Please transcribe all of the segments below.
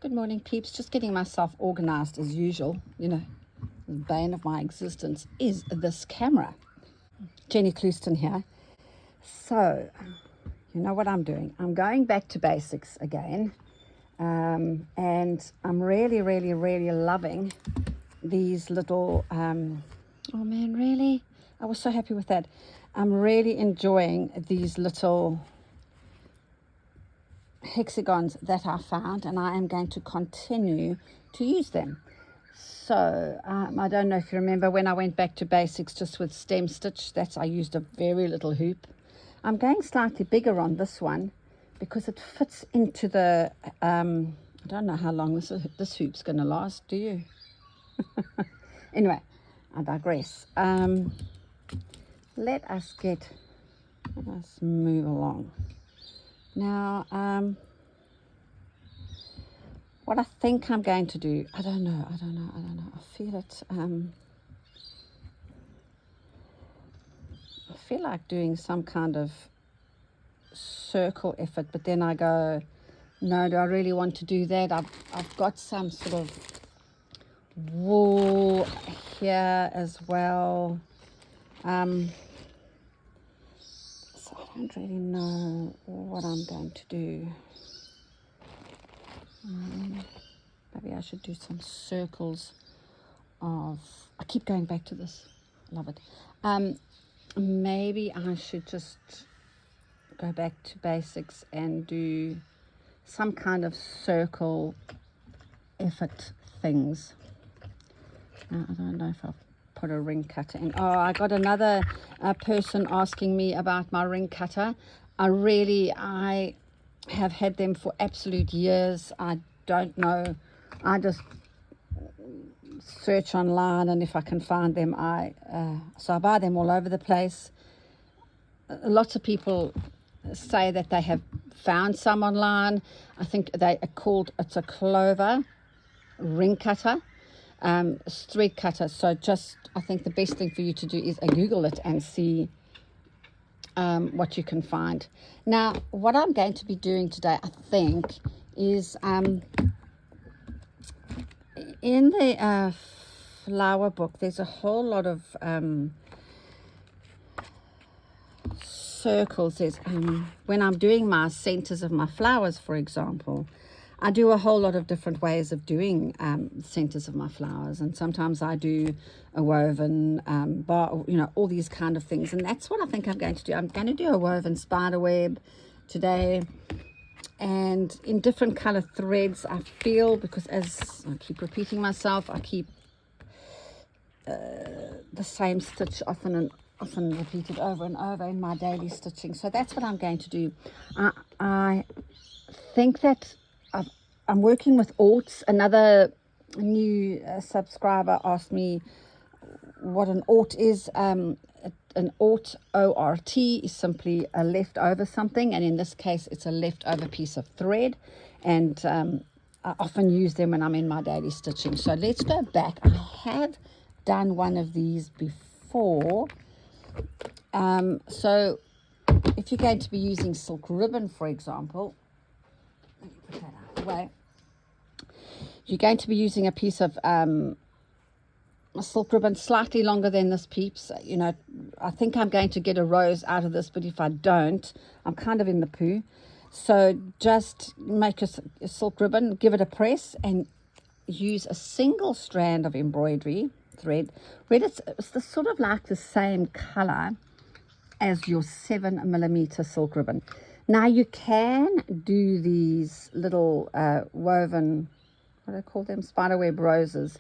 Good morning, peeps. Just getting myself organized as usual. You know, the bane of my existence is this camera. Jenny Clouston here. So, you know what I'm doing? I'm going back to basics again. And I'm really loving these little, oh man, really? I was so happy with that. I'm really enjoying these little hexagons that I found, and I am going to continue to use them. So I don't know if you remember when I went back to basics just with stem stitch, I used a very little hoop. I'm going slightly bigger on this one because it fits into the I don't know how long this hoop's going to last, do you? Anyway, I digress. Let us move along. Now, what I think I'm going to do, I don't know. I feel it. I feel like doing some kind of circle effort, but then I go, no, do I really want to do that? I've got some sort of wool here as well. So I don't really know what I'm going to do. Maybe I should do some circles of, I keep going back to this, love it. Maybe I should just go back to basics and do some kind of circle effort things. Now, I don't know if I'll put a ring cutter in. Oh, I got another person asking me about my ring cutter. I have had them for absolute years. I don't know. I just search online, and if I can find them, so I buy them all over the place. Lots of people say that they have found some online. I think it's a clover ring cutter, thread cutter. So I think the best thing for you to do is Google it and see what you can find. Now, what I'm going to be doing today, I think, is in the flower book, there's a whole lot of circles. There's when I'm doing my centers of my flowers, for example, I do a whole lot of different ways of doing centers of my flowers, and sometimes I do a woven bar, all these kind of things, and that's what I think I'm going to do. I'm going to do a woven spider web today, and in different color threads. I feel, because as I keep repeating myself, I keep the same stitch often repeated over and over in my daily stitching. So that's what I'm going to do. I think that I'm working with orts. Another new subscriber asked me what an ort is. An ort, O-R-T, is simply a leftover something, and in this case it's a leftover piece of thread, and I often use them when I'm in my daily stitching. So let's go back. I have done one of these before. So if you're going to be using silk ribbon, for example, let me put that out of the way. You're going to be using a piece of silk ribbon slightly longer than this, peeps. I think I'm going to get a rose out of this, but if I don't, I'm kind of in the poo. So just make a silk ribbon, give it a press, and use a single strand of embroidery thread. It's sort of like the same color as your 7mm silk ribbon. Now you can do these little woven, what do I call them, spiderweb roses,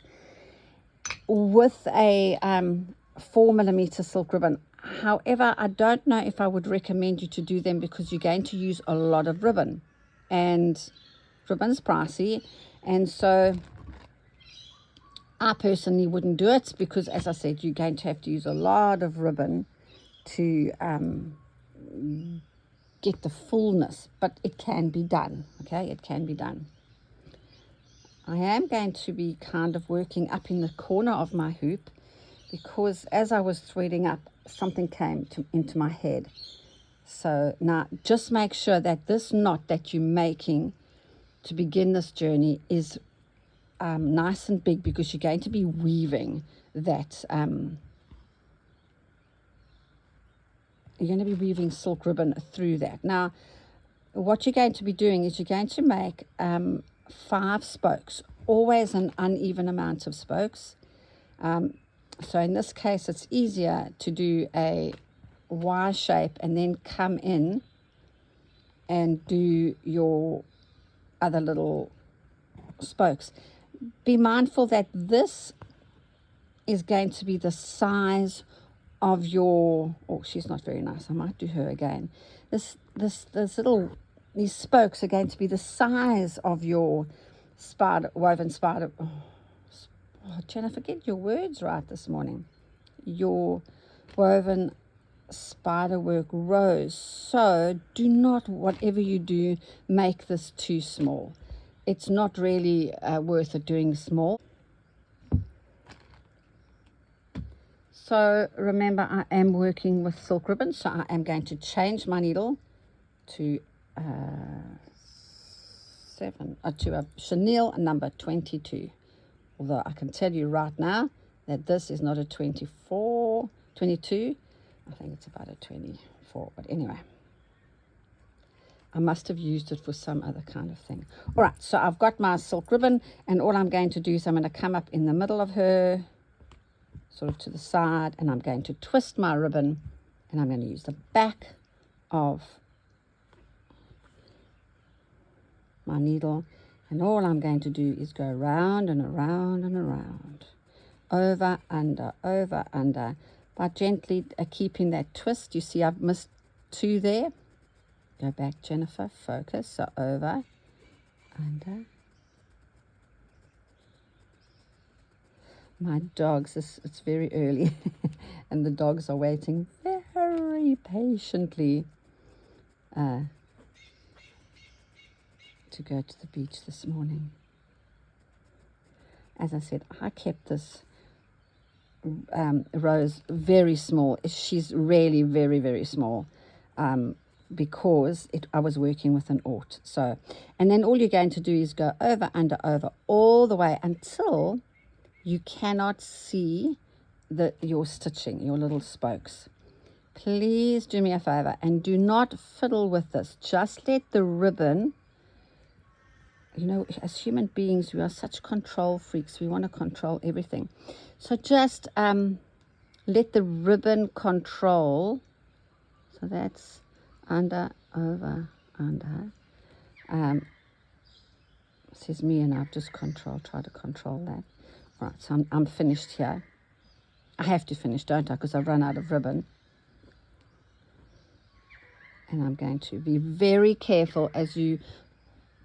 with a 4mm silk ribbon. However, I don't know if I would recommend you to do them, because you're going to use a lot of ribbon, and ribbon's pricey, and so I personally wouldn't do it, because, as I said, you're going to have to use a lot of ribbon to get the fullness, but it can be done. Okay, it can be done. I am going to be kind of working up in the corner of my hoop, because as I was threading up, something came into my head. So now just make sure that this knot that you're making to begin this journey is nice and big, because you're going to be weaving that, you're going to be weaving silk ribbon through that. Now, what you're going to be doing is you're going to make 5 spokes, always an uneven amount of spokes. So in this case, it's easier to do a Y shape and then come in and do your other little spokes. Be mindful that this is going to be the size of your, oh, she's not very nice, I might do her again. These spokes are going to be the size of your woven spider, oh, Jennifer, get your words right this morning. Your woven spiderwork rose. So do not, whatever you do, make this too small. It's not really worth it doing small. So remember, I am working with silk ribbon, so I am going to change my needle to to a chenille number 22. Although I can tell you right now that this is not a 22. I think it's about a 24. But anyway, I must have used it for some other kind of thing. All right, so I've got my silk ribbon, and all I'm going to do is I'm going to come up in the middle of her, sort of to the side, and I'm going to twist my ribbon, and I'm going to use the back of my needle, and all I'm going to do is go around and around and around, over, under, by gently keeping that twist. You see I've missed 2 there. Go back, Jennifer, focus. So over, under. My dogs, it's very early and the dogs are waiting very patiently to go to the beach this morning. As I said, I kept this rose very small. She's really very, very small, because I was working with an aught. So, and then all you're going to do is go over, under, over, all the way until you cannot see your stitching, your little spokes. Please do me a favor and do not fiddle with this. Just let the ribbon, you know, as human beings, we are such control freaks. We want to control everything. So just let the ribbon control. So that's under, over, under. Says me, and I've just try to control that. Right, so I'm finished here. I have to finish, don't I? Because I've run out of ribbon. And I'm going to be very careful as you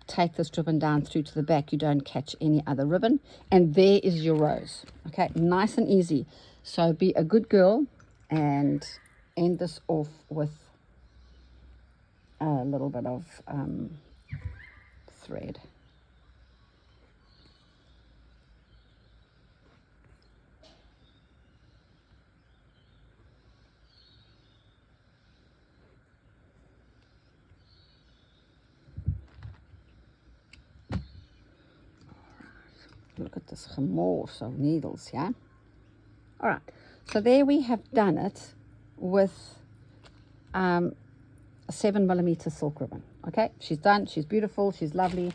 take this ribbon down through to the back. You don't catch any other ribbon. And there is your rose. Okay, nice and easy. So be a good girl and end this off with a little bit of thread. Look at this gemorse of needles, yeah? All right, so there we have done it with a 7mm silk ribbon. Okay, she's done, she's beautiful, she's lovely.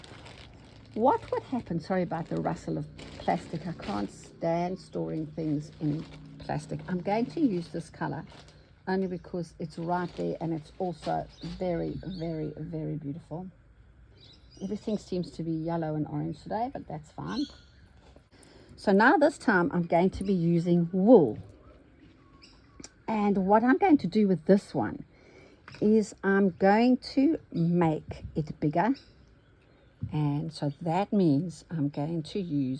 What would happen, sorry about the rustle of plastic, I can't stand storing things in plastic. I'm going to use this color only because it's right there and it's also very, very, very beautiful. Everything seems to be yellow and orange today, but that's fine. So now this time I'm going to be using wool. And what I'm going to do with this one is I'm going to make it bigger. And so that means I'm going to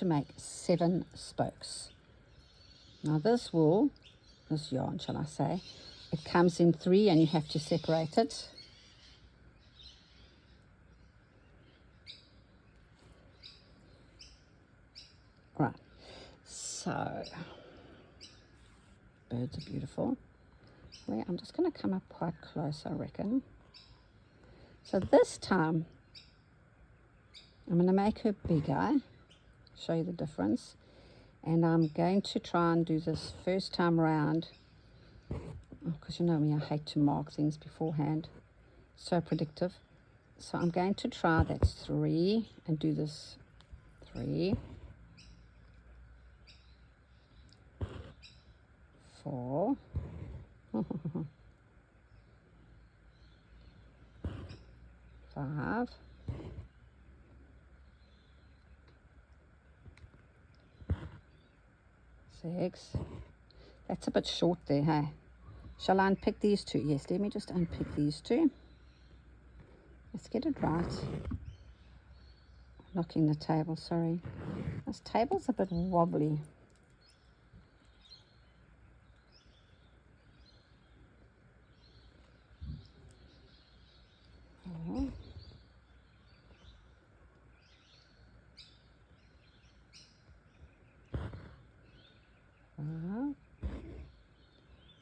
make 7 spokes. Now this wool, this yarn shall I say, it comes in 3 and you have to separate it. Right, so birds are beautiful. Well, I'm just going to come up quite close, I reckon. So this time, I'm going to make her bigger, show you the difference. And I'm going to try and do this first time around, because you know me, I hate to mark things beforehand. So predictive. So I'm going to try that 3 and do this 3, 4, 5, 6. That's a bit short there, hey? Shall I unpick these 2? Yes, let me just unpick these 2. Let's get it right. Knocking the table, sorry. This table's a bit wobbly.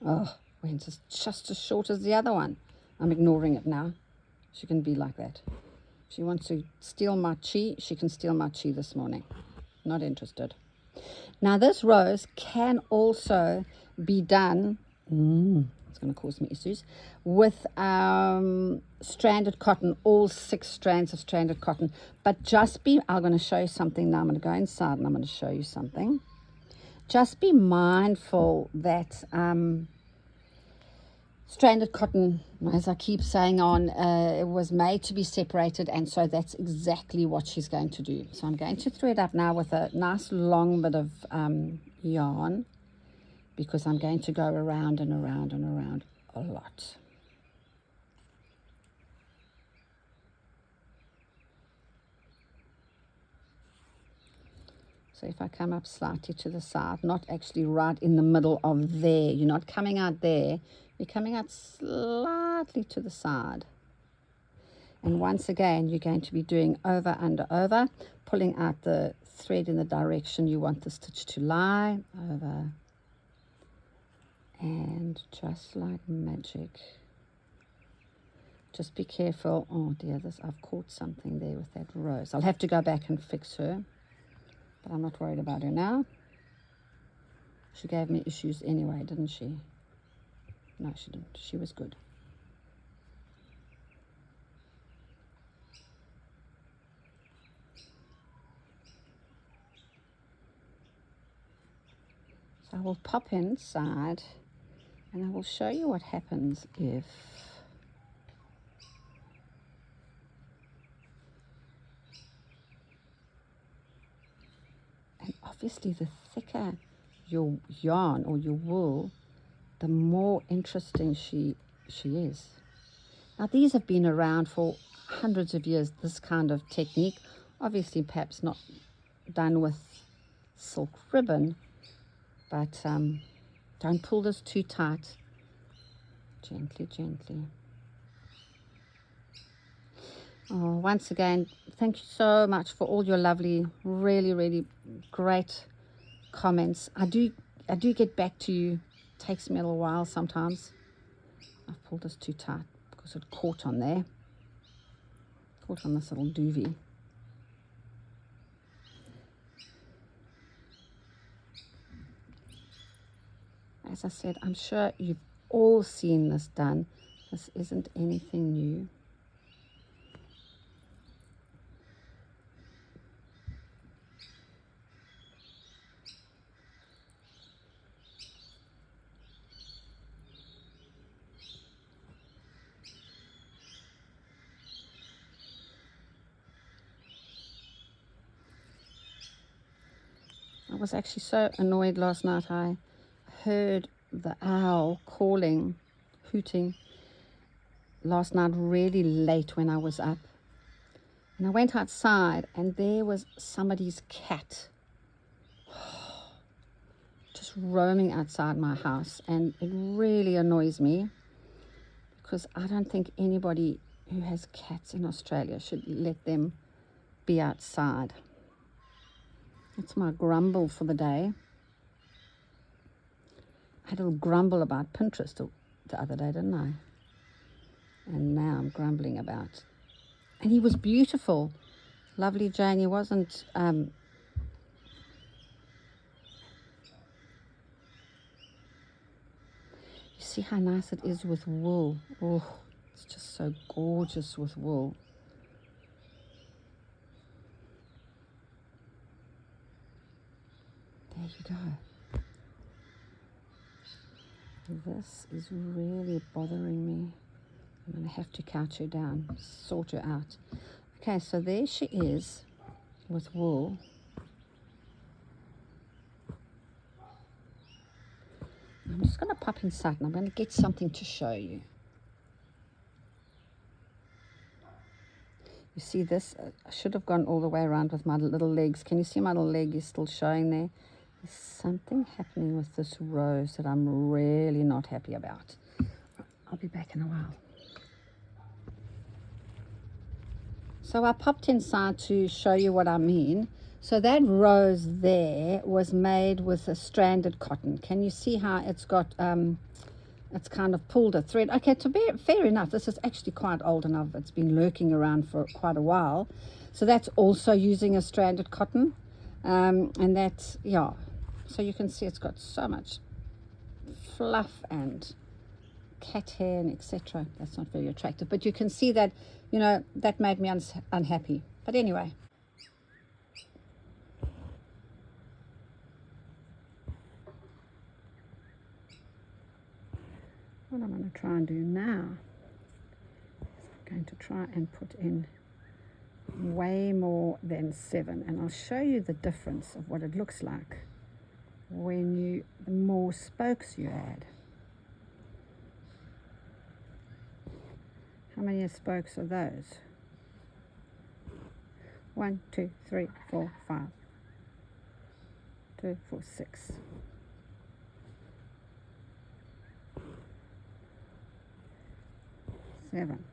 Oh, went just as short as the other one. I'm ignoring it now. She can be like that. If she wants to steal my chi, she can steal my chi this morning. Not interested. Now this rose can also be done, it's going to cause me issues, with stranded cotton, all 6 strands of stranded cotton. But I'm going to show you something now. I'm going to go inside and I'm going to show you something. Just be mindful that stranded cotton, as I keep saying it was made to be separated, and so that's exactly what she's going to do. So I'm going to thread up now with a nice long bit of yarn, because I'm going to go around and around and around a lot. So if I come up slightly to the side, not actually right in the middle of there, you're not coming out there, you're coming out slightly to the side. And once again, you're going to be doing over, under, over, pulling out the thread in the direction you want the stitch to lie, over, and just like magic. Just be careful. Oh dear, I've caught something there with that rose. I'll have to go back and fix her. But I'm not worried about her now. She gave me issues anyway, didn't she? No, she didn't. She was good. So I will pop inside and I will show you what happens if obviously the thicker your yarn or your wool, the more interesting she is. Now these have been around for hundreds of years, this kind of technique. Obviously perhaps not done with silk ribbon, but don't pull this too tight. Gently, gently. Oh, once again, thank you so much for all your lovely, really, really great comments. I do get back to you. It takes me a little while sometimes. I've pulled this too tight because it caught on there. Caught on this little doovie. As I said, I'm sure you've all seen this done. This isn't anything new. I was actually so annoyed last night. I heard the owl calling, hooting, last night really late when I was up. And I went outside and there was somebody's cat just roaming outside my house. And it really annoys me because I don't think anybody who has cats in Australia should let them be outside. That's my grumble for the day. I had a little grumble about Pinterest the other day, didn't I? And now I'm grumbling about. And he was beautiful. Lovely Jane. He wasn't... you see how nice it is with wool. Oh, it's just so gorgeous with wool. There you go. This is really bothering me. I'm going to have to couch her down, sort her out. Okay, so there she is with wool. I'm just going to pop inside and I'm going to get something to show you. You see this? I should have gone all the way around with my little legs. Can you see my little leg is still showing there? There's something happening with this rose that I'm really not happy about. I'll be back in a while. So I popped inside to show you what I mean. So that rose there was made with a stranded cotton. Can you see how it's got, it's kind of pulled a thread? Okay, to be fair enough, this is actually quite old enough. It's been lurking around for quite a while. So that's also using a stranded cotton. And that's, yeah. So you can see it's got so much fluff and cat hair and etc. That's not very attractive, but you can see that, you know, that made me unhappy. But anyway, what I'm going to try and do now is I'm going to try and put in way more than 7, and I'll show you the difference of what it looks like when you, the more spokes you add. How many spokes are those? 1, 2, 3, 4, 5. 2, 4, 6. 7.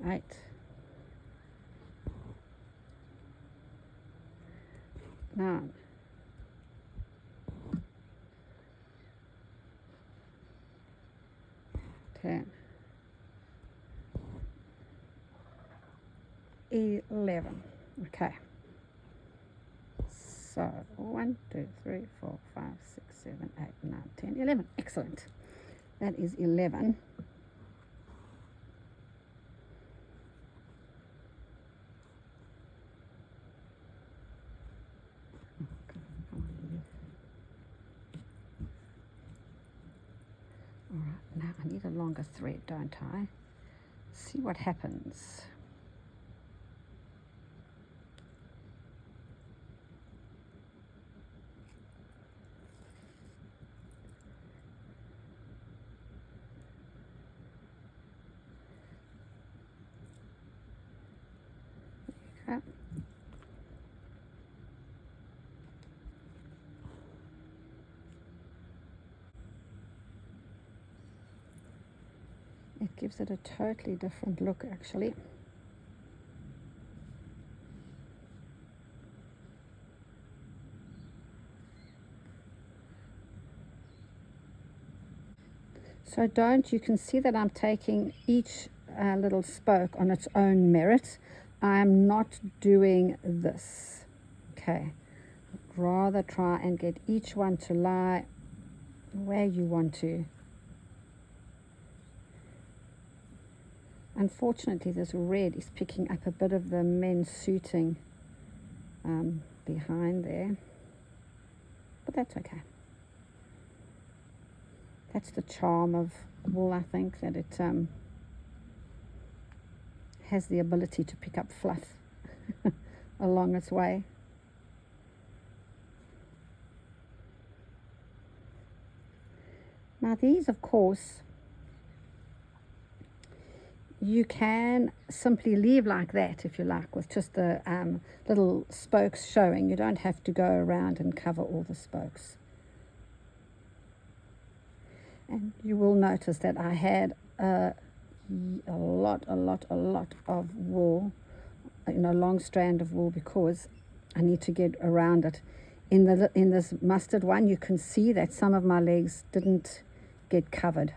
8. 9. 10. 11. Okay. So 1, 2, 3, 4, 5, 6, 7, 8, 9, 10, 11. Excellent. That is 11. All right, now I need a longer thread, don't I? See what happens. Okay. It gives it a totally different look, actually. So you can see that I'm taking each little spoke on its own merit. I'm not doing this. Okay. I'd rather try and get each one to lie where you want to. Unfortunately, this red is picking up a bit of the men's suiting behind there, but that's okay. That's the charm of wool, I think, that it has the ability to pick up fluff along its way. Now these, of course, you can simply leave like that if you like, with just the little spokes showing. You don't have to go around and cover all the spokes. And you will notice that I had a lot of wool, long strand of wool, because I need to get around it. In this mustard one, you can see that some of my legs didn't get covered.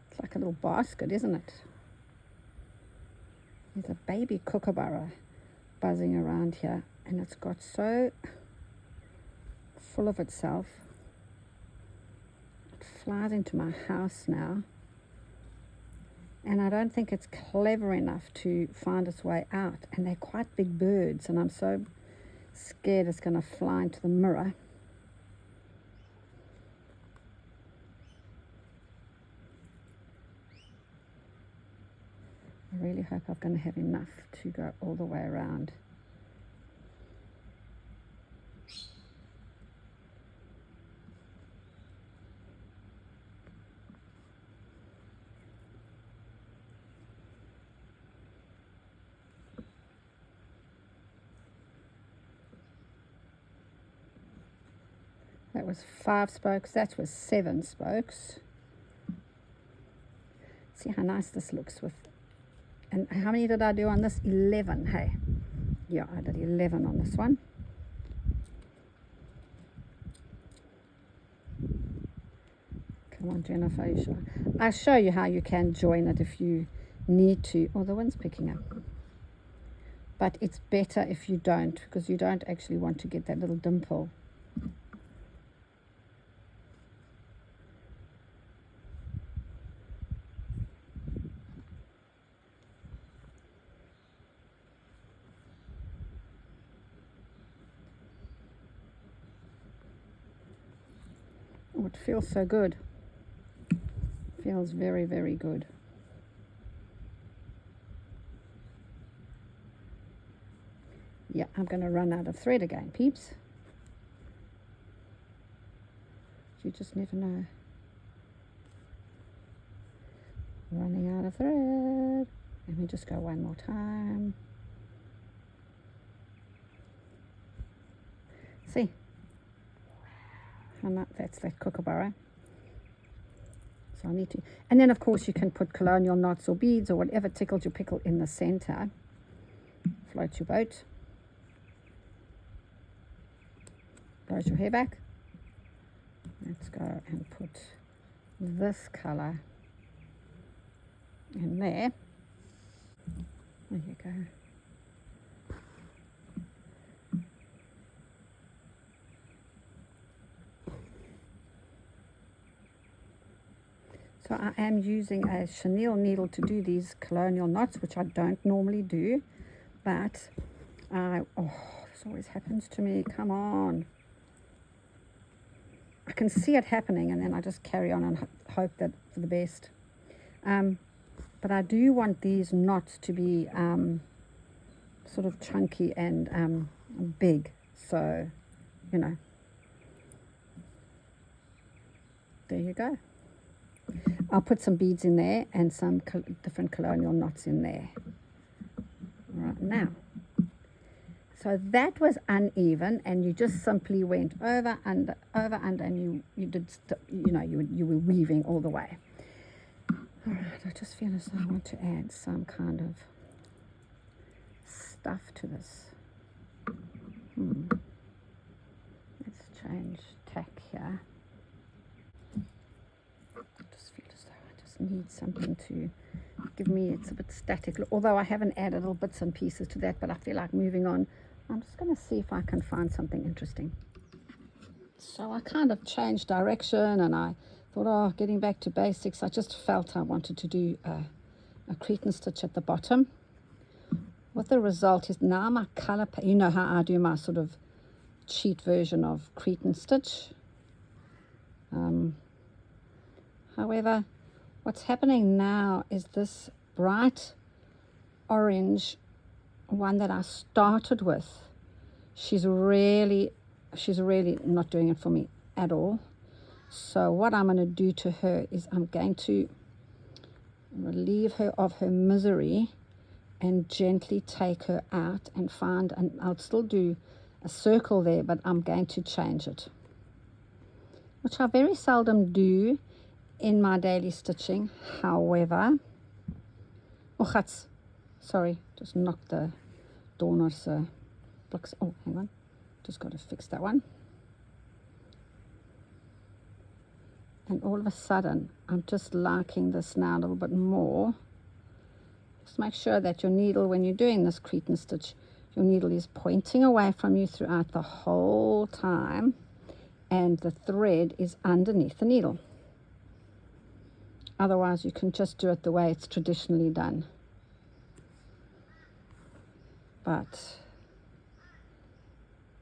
It's like a little basket, isn't it? There's a baby kookaburra buzzing around here, and it's got so full of itself. It flies into my house now, and I don't think it's clever enough to find its way out, and they're quite big birds, and I'm so scared it's going to fly into the mirror. I really hope I'm going to have enough to go all the way around. That was 5 spokes, that was 7 spokes. See how nice this looks with. And how many did I do on this? 11, hey? Yeah, I did 11 on this one. Come on, Jennifer, you sure? I'll show you how you can join it if you need to. Oh, the wind's picking up. But it's better if you don't, because you don't actually want to get that little dimple. Oh, it feels so good. Feels very, very good. Yeah, I'm going to run out of thread again, peeps. You just never know. Running out of thread. Let me just go one more time. See? That's that kookaburra. So I need to, and then of course you can put colonial knots or beads or whatever tickles your pickle in the center. Float your boat. Blows your hair back. Let's go and put this color in there. There you go. So I am using a chenille needle to do these colonial knots, which I don't normally do, but oh, this always happens to me. Come on. I can see it happening, and then I just carry on and hope that for the best. But I do want these knots to be sort of chunky and big, so, you know, there you go. I'll put some beads in there and some different colonial knots in there. Right now. So that was uneven, and you just simply went over, under, and you did, you know, you were weaving all the way. All right, I just feel as though I want to add some kind of stuff to this. Let's change tack here. Need something to give me, it's a bit static, although I haven't added little bits and pieces to that, but I feel like moving on. I'm just going to see if I can find something interesting. So I kind of changed direction, and I thought, oh, getting back to basics. I just felt I wanted to do a Cretan stitch at the bottom. What the result is now, my color, you know how I do my sort of cheat version of Cretan stitch. However, what's happening now is this bright orange one that I started with. She's really not doing it for me at all. So what I'm going to do to her is I'm going to relieve her of her misery and gently take her out and find, and I'll still do a circle there, but I'm going to change it. which I very seldom do in my daily stitching. However, oh, that's, sorry, just knocked the doorknobs blocks. Oh, hang on, just got to fix that one. And all of a sudden, I'm just liking this now a little bit more. Just make sure that your needle, when you're doing this Cretan stitch, your needle is pointing away from you throughout the whole time, and the thread is underneath the needle. Otherwise, you can just do it the way it's traditionally done. But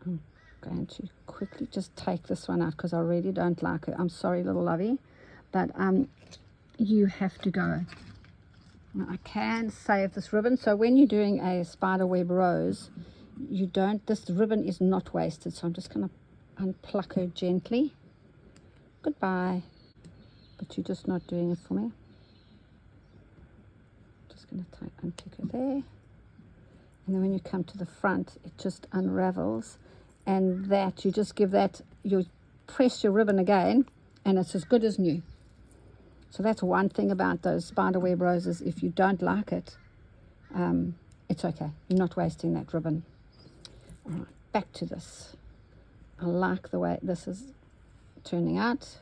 I'm going to quickly just take this one out because I really don't like it. I'm sorry, little lovey, but you have to go. Now, I can save this ribbon. So when you're doing a spiderweb rose, you don't, this ribbon is not wasted. So I'm just going to unpluck her gently. Goodbye. But you're just not doing it for me. Just going to unpick her there. And then when you come to the front, it just unravels. And that, you just give that, you press your ribbon again, and it's as good as new. So that's one thing about those spiderweb roses. If you don't like it, it's okay. You're not wasting that ribbon. All right, back to this. I like the way this is turning out.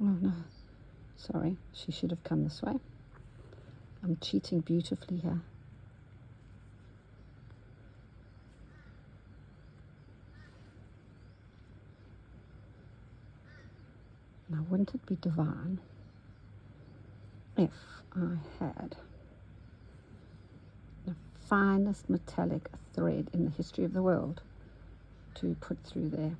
Oh no, sorry, she should have come this way. I'm cheating beautifully here. Now, wouldn't it be divine if I had the finest metallic thread in the history of the world to put through there?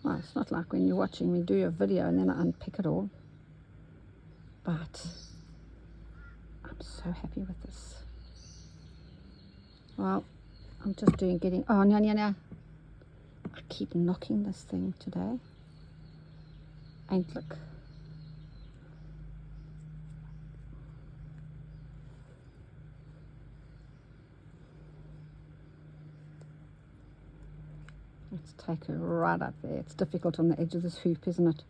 Well, it's not like when you're watching me do a video and then I unpick it all. But I'm so happy with this. Well, I'm just getting, oh, no. I keep knocking this thing today. Ain't look. Let's take her right up there. It's difficult on the edge of this hoop, isn't it?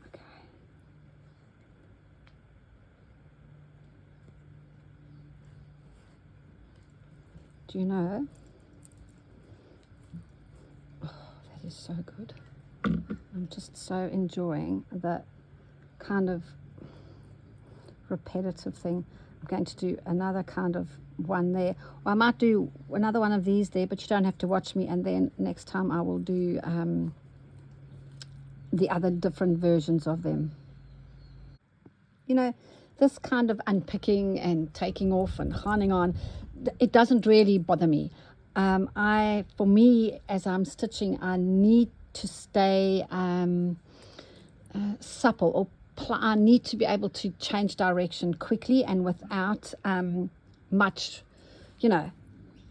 Okay. Do you know? Oh, that is so good. I'm just so enjoying the kind of repetitive thing. I'm going to do another kind of one there. Or I might do another one of these there, but you don't have to watch me. And then next time I will do the other different versions of them. You know, this kind of unpicking and taking off and hanging on, it doesn't really bother me. For me, as I'm stitching, I need to stay supple, or I need to be able to change direction quickly and without much, you know,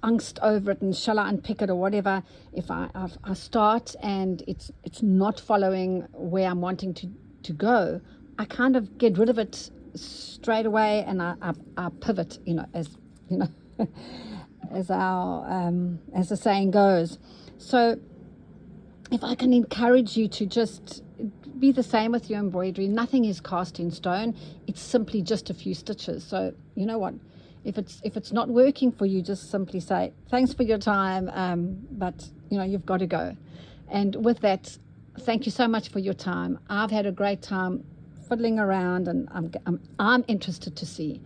angst over it and shall I unpick it or whatever. If I start and it's not following where I'm wanting to go, I kind of get rid of it straight away and I pivot, you know, as you know, as the saying goes. So if I can encourage you to just be the same with your embroidery, nothing is cast in stone. It's simply just a few stitches. So you know what, if it's not working for you, just simply say thanks for your time, but you know, you've got to go. And with that, thank you so much for your time. I've had a great time fiddling around, and I'm interested to see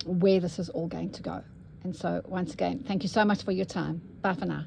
where this is all going to go. And so once again, thank you so much for your time. Bye for now.